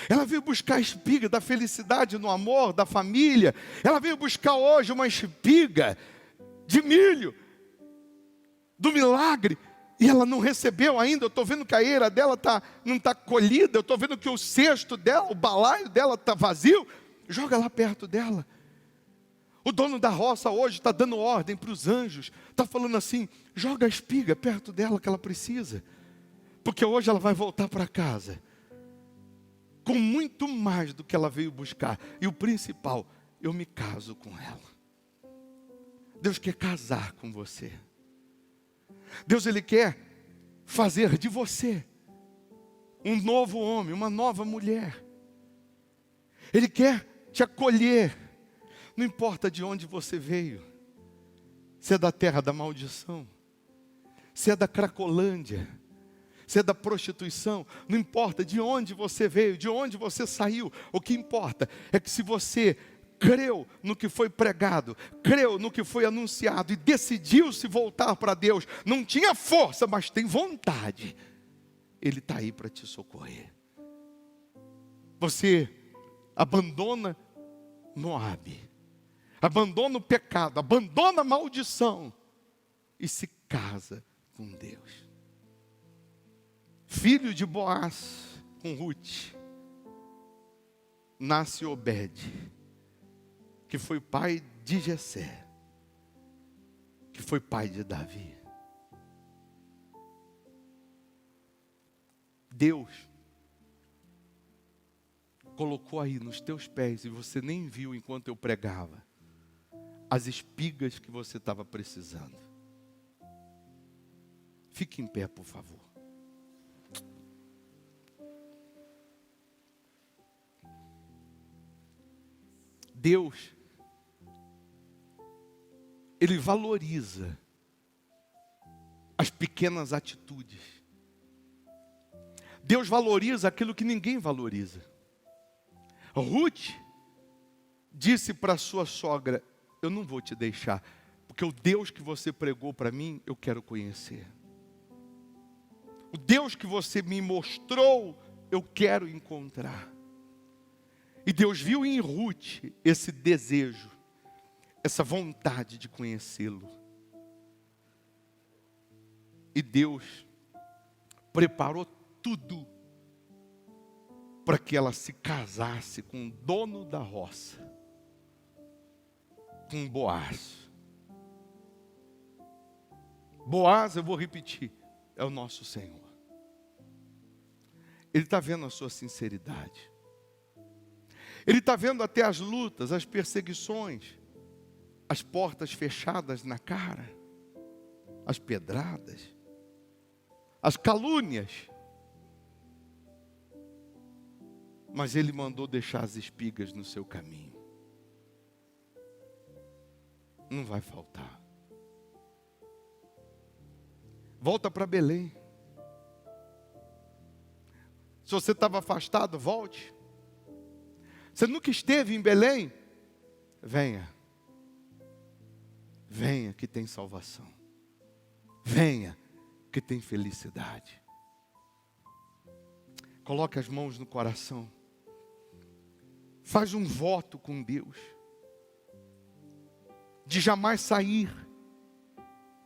Ela veio buscar a espiga da felicidade no amor, da família. Ela veio buscar hoje uma espiga de milho, do milagre. E ela não recebeu ainda. Eu estou vendo que a eira dela não está colhida. Eu estou vendo que o cesto dela, o balaio dela está vazio. Joga lá perto dela. O dono da roça hoje está dando ordem para os anjos. Está falando assim, joga a espiga perto dela que ela precisa. Porque hoje ela vai voltar para casa com muito mais do que ela veio buscar. E o principal, eu me caso com ela. Deus quer casar com você. Deus, Ele quer fazer de você um novo homem, uma nova mulher. Ele quer te acolher. Não importa de onde você veio. Se é da terra da maldição, se é da Cracolândia, se é da prostituição, não importa de onde você veio, de onde você saiu. O que importa é que se você creu no que foi pregado, creu no que foi anunciado e decidiu se voltar para Deus, não tinha força, mas tem vontade, Ele está aí para te socorrer. Você abandona Moabe, abandona o pecado, abandona a maldição e se casa com Deus. Filho de Boaz com Ruth, nasce Obed, que foi pai de Jessé, que foi pai de Davi. Deus colocou aí nos teus pés, e você nem viu enquanto eu pregava, as espigas que você estava precisando. Fique em pé, por favor. Deus, Ele valoriza as pequenas atitudes. Deus valoriza aquilo que ninguém valoriza. Ruth disse para sua sogra, eu não vou te deixar, porque o Deus que você pregou para mim, eu quero conhecer. O Deus que você me mostrou, eu quero encontrar. E Deus viu em Ruth esse desejo, essa vontade de conhecê-lo. E Deus preparou tudo para que ela se casasse com o dono da roça, com Boaz. Boaz, eu vou repetir, é o nosso Senhor. Ele está vendo a sua sinceridade. Ele está vendo até as lutas, as perseguições, as portas fechadas na cara, as pedradas, as calúnias. Mas Ele mandou deixar as espigas no seu caminho. Não vai faltar. Volta para Belém. Se você estava afastado, volte. Você nunca esteve em Belém? Venha. Venha que tem salvação. venha, que tem felicidade. Coloque as mãos no coração. Faz um voto com Deus. De jamais sair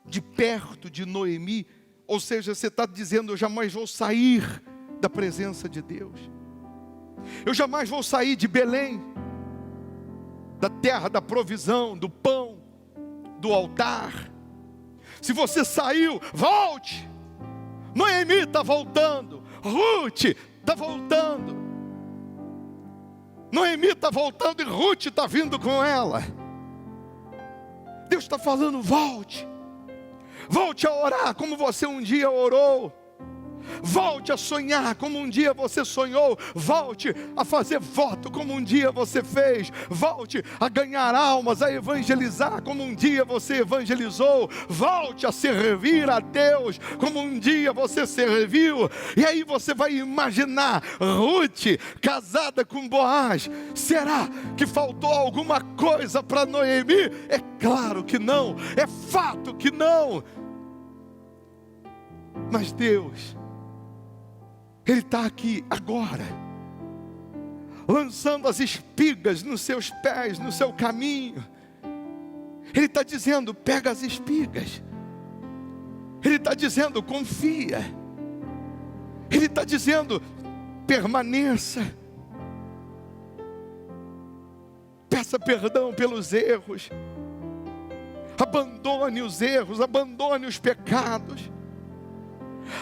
de perto de Noemi. Ou seja, você está dizendo, eu jamais vou sair da presença de Deus. Eu jamais vou sair de Belém, da terra da provisão, do pão, do altar. Se você saiu, volte. Noemi está voltando. Ruth está voltando. Noemi está voltando e Ruth está vindo com ela. Deus está falando, volte. Volte a orar como você um dia orou. Volte a sonhar como um dia você sonhou. Volte a fazer voto como um dia você fez. Volte a ganhar almas, a evangelizar como um dia você evangelizou. Volte a servir a Deus como um dia você serviu. E aí você vai imaginar Ruth casada com Boaz. Será que faltou alguma coisa para Noemi? É claro que não. É fato que não. Mas Deus, Ele está aqui agora, lançando as espigas nos seus pés, no seu caminho. Ele está dizendo, pega as espigas. Ele está dizendo, confia. Ele está dizendo, permaneça. Peça perdão pelos erros. Abandone os erros, abandone os pecados.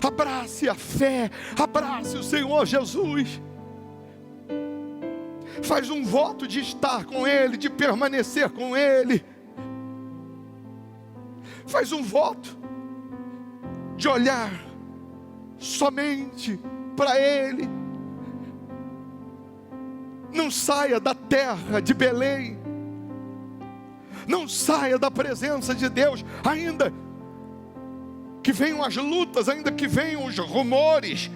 Abrace a fé, abrace o Senhor Jesus. Faz um voto de estar com Ele, de permanecer com Ele. Faz um voto de olhar somente para Ele. Não saia da terra de Belém. Não saia da presença de Deus, ainda que venham as lutas, ainda que venham os rumores.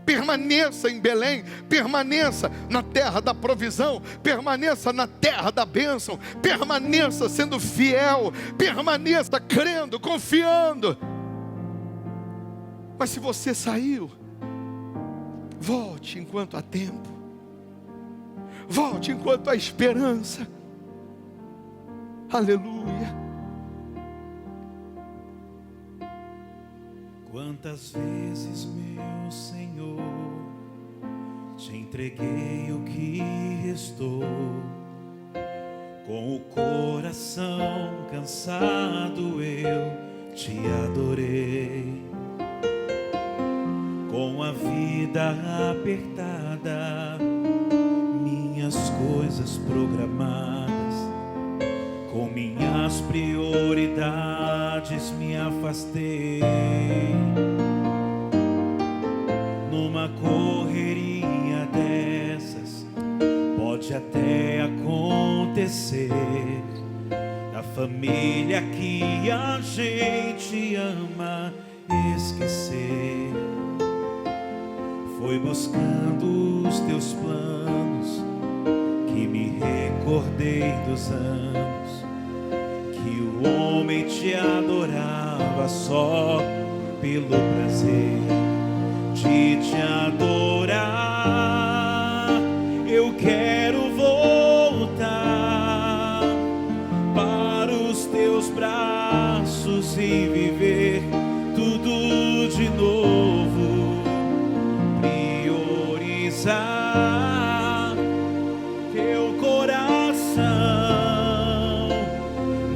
Permaneça em Belém, permaneça na terra da provisão, permaneça na terra da bênção, permaneça sendo fiel, permaneça crendo, confiando. Mas se você saiu, volte enquanto há tempo, volte enquanto há esperança. Aleluia. Quantas vezes, meu Senhor, te entreguei o que restou, com o coração cansado eu te adorei, com a vida apertada, minhas coisas programadas, com minhas prioridades me afastei. Numa correria dessas, pode até acontecer, da família que a gente ama esquecer. Foi buscando os teus planos que me recordei dos anos que o homem te adorava só pelo prazer de te adorar. Eu quero voltar para os teus braços e viver tudo de novo, priorizar teu coração.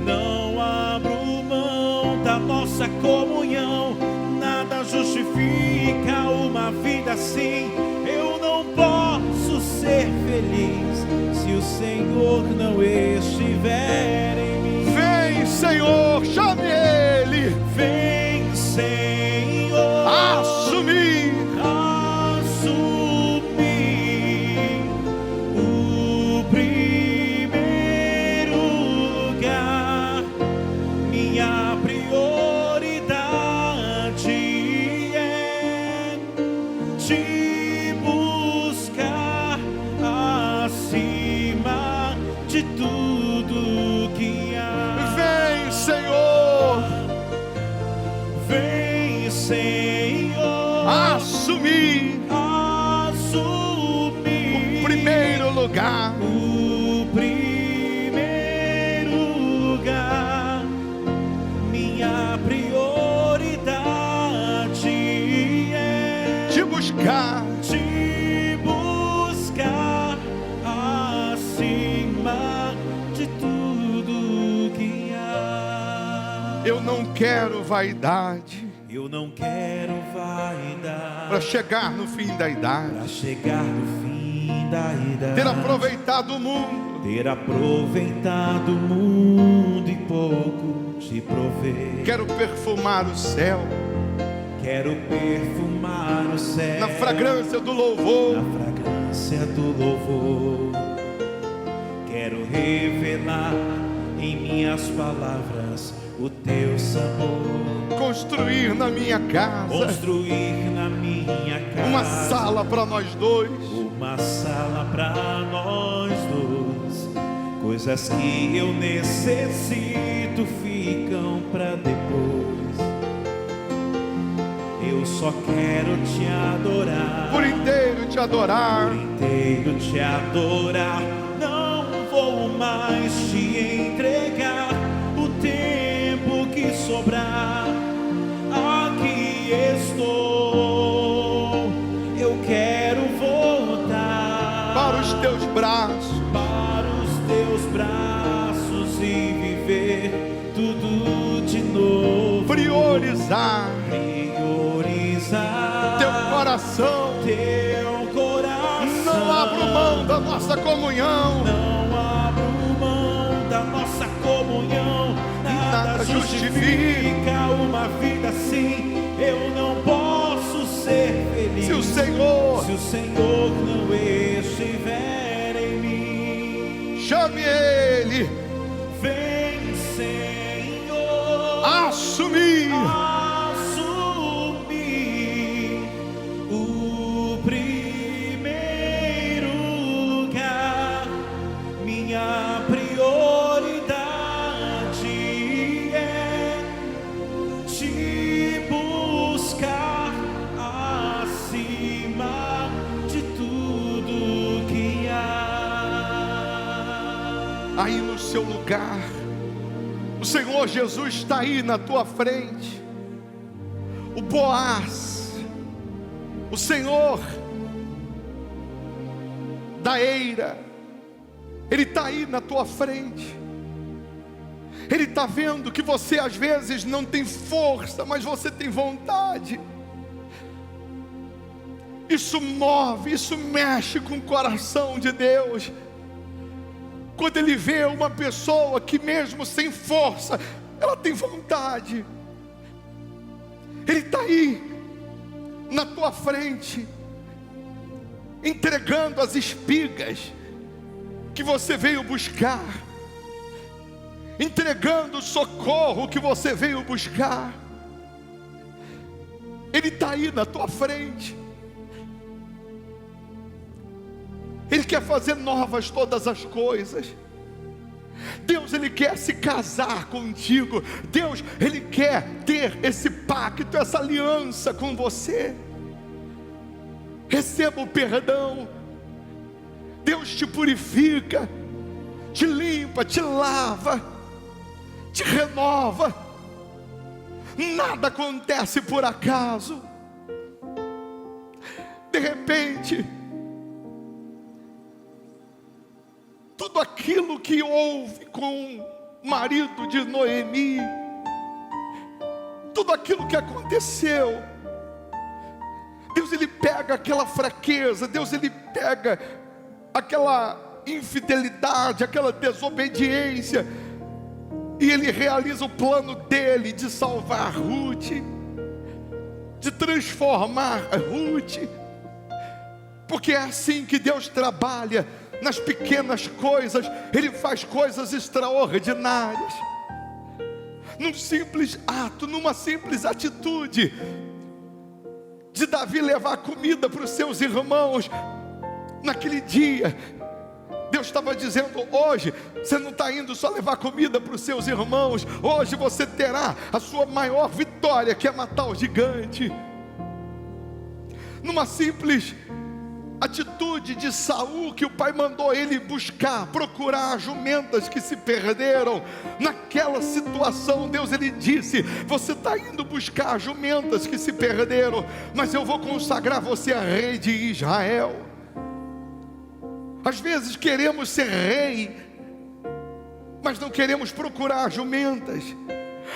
Não abro mão da nossa comunhão. Nada justifica uma vida assim. Eu não posso ser feliz se o Senhor não estiver em mim. Vem, Senhor, chame Ele. Vem, Senhor, Assumir o primeiro lugar. Minha prioridade é te buscar acima de tudo que há. Vem, Senhor, te buscar, acima de tudo que há. Eu não quero vaidade, eu não quero vaidade, para chegar no fim da idade, para chegar no fim da idade, ter aproveitado o mundo, e pouco te prover. quero perfumar o céu, quero perfumar o céu na fragrância do louvor, quero revelar em minhas palavras o teu sabor, construir na minha casa uma sala para nós dois, coisas que eu necessito ficam para depois. Eu só quero te adorar, por inteiro te adorar, não vou mais te entregar o tempo que sobrar. Aqui estou, eu quero voltar para os teus braços e viver tudo de novo. Priorizar teu coração. Não abro mão da nossa comunhão. Nada justifica uma vida assim. Eu não posso ser feliz se o Senhor não estiver em mim. Chame Ele. Vem, Senhor, assumir o primeiro lugar. Minha prioridade é te buscar acima de tudo que há. aí no seu lugar. O Senhor Jesus está aí na tua frente. O Boaz, o Senhor da eira, Ele está aí na tua frente. Ele está vendo que você às vezes não tem força, mas você tem vontade. Isso move, isso mexe com o coração de Deus. Quando Ele vê uma pessoa que mesmo sem força, ela tem vontade. Ele está aí, na tua frente, entregando as espigas que você veio buscar, entregando o socorro que você veio buscar. Ele está aí na tua frente. Ele quer fazer novas todas as coisas. Deus, Ele quer se casar contigo. Deus, Ele quer ter esse pacto, essa aliança com você. Receba o perdão. Deus te purifica, te limpa, te lava, te renova. Nada acontece por acaso. De repente, tudo aquilo que houve com o marido de Noemi, tudo aquilo que aconteceu, Deus, Ele pega aquela fraqueza, Deus, Ele pega aquela infidelidade, aquela desobediência, e Ele realiza o plano dEle de salvar Ruth, de transformar Ruth, porque é assim que Deus trabalha. Nas pequenas coisas, Ele faz coisas extraordinárias. Num simples ato, numa simples atitude de Davi levar comida para os seus irmãos. Naquele dia, Deus estava dizendo: hoje você não está indo só levar comida para os seus irmãos, hoje você terá a sua maior vitória, que é matar o gigante. Numa simples atitude de Saul, que o pai mandou ele buscar, procurar jumentas que se perderam. Naquela situação, Deus ele disse: você está indo buscar jumentas que se perderam, mas eu vou consagrar você a rei de Israel. Às vezes queremos ser rei, mas não queremos procurar jumentas.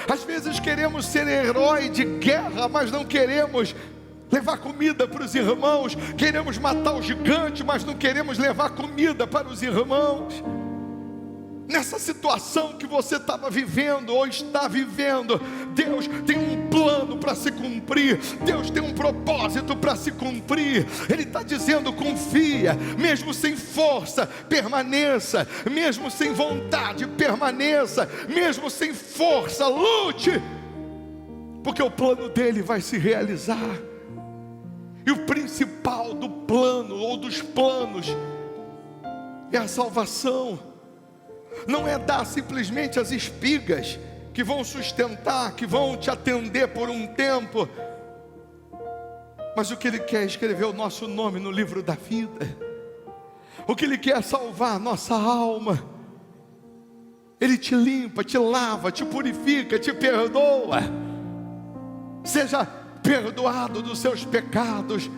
Às vezes queremos ser herói de guerra, mas não queremos levar comida para os irmãos. Queremos matar o gigante, mas não queremos levar comida para os irmãos. Nessa situação que você estava vivendo ou está vivendo, Deus tem um plano para se cumprir. Deus tem um propósito para se cumprir. Ele está dizendo: confia, mesmo sem força, permaneça, mesmo sem vontade, permaneça, mesmo sem força, lute, porque o plano dele vai se realizar. E o principal do plano ou dos planos é a salvação. Não é dar simplesmente as espigas que vão sustentar, que vão te atender por um tempo, mas o que Ele quer é escrever o nosso nome no livro da vida. O que Ele quer é salvar a nossa alma. Ele te limpa, te lava, te purifica, te perdoa. Seja perdoado dos seus pecados.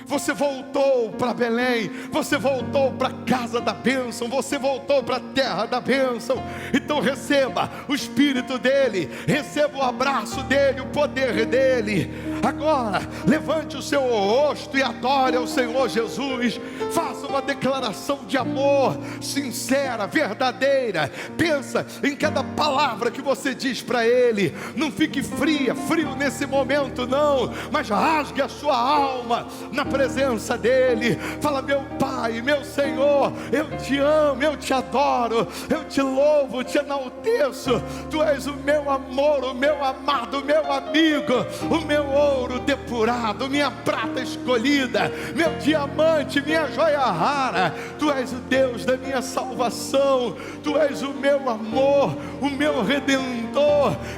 Você voltou para Belém, você voltou para a casa da bênção, você voltou para a terra da bênção. Então receba o Espírito dele, receba o abraço dele, o poder dele. Agora levante o seu rosto e adore ao Senhor Jesus. Faça uma declaração de amor sincera, verdadeira. Pensa em cada palavra que você diz para ele. Não fique frio nesse momento não, mas rasgue a sua alma na presença dele. Fala: meu Pai, meu Senhor, eu te amo, eu te adoro, eu te louvo, te enalteço. Tu és o meu amor, o meu amado, o meu amigo, o meu ouro depurado, minha prata escolhida, meu diamante, minha joia rara. Tu és o Deus da minha salvação, tu és o meu amor, o meu redentor.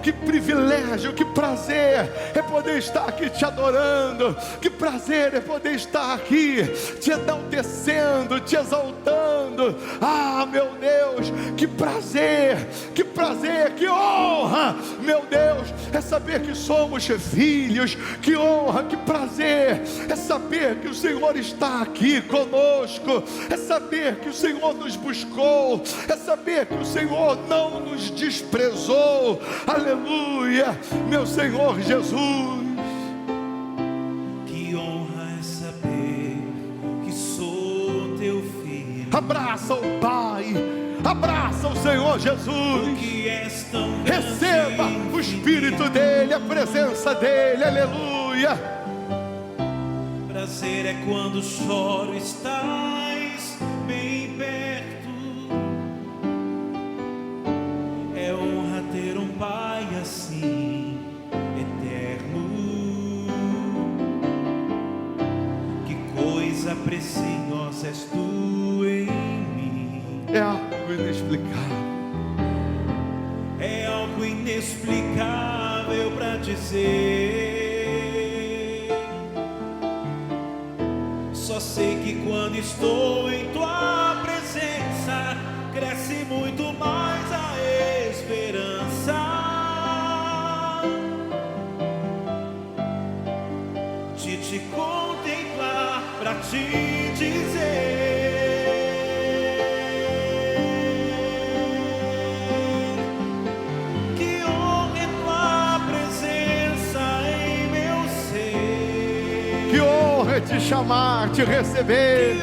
Que privilégio, que prazer é poder estar aqui te adorando. Que prazer é poder estar aqui te enaltecendo, te exaltando. Ah, meu Deus, que prazer, que honra, meu Deus, é saber que somos filhos. Que honra, que prazer é saber que o Senhor está aqui conosco, é saber que o Senhor nos buscou, é saber que o Senhor não nos desprezou. Aleluia, meu Senhor Jesus. Abraça o Pai, abraça o Senhor Jesus. Receba o Espírito dele, a presença dele. Aleluia. Prazer é quando choro, estás bem perto. É honra ter um Pai assim, eterno. Que coisa preciosa és tu. É algo inexplicável. É algo inexplicável para dizer. Só sei que quando estou em tua presença, cresce muito mais a esperança de te contemplar, para te dizer. Te chamar, te receber,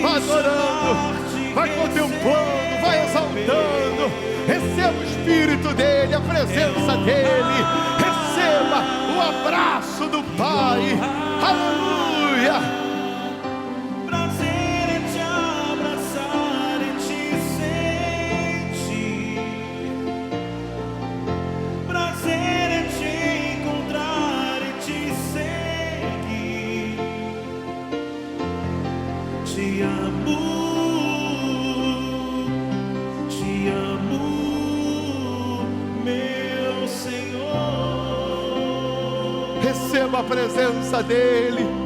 adorando, vai contemplando, vai exaltando. Receba o Espírito dele, a presença dele. Receba o abraço do Pai. Aleluia. Prazer é te abraçar e te sentir. Prazer é te encontrar e te seguir. Te amo, meu Senhor. Receba a presença dele.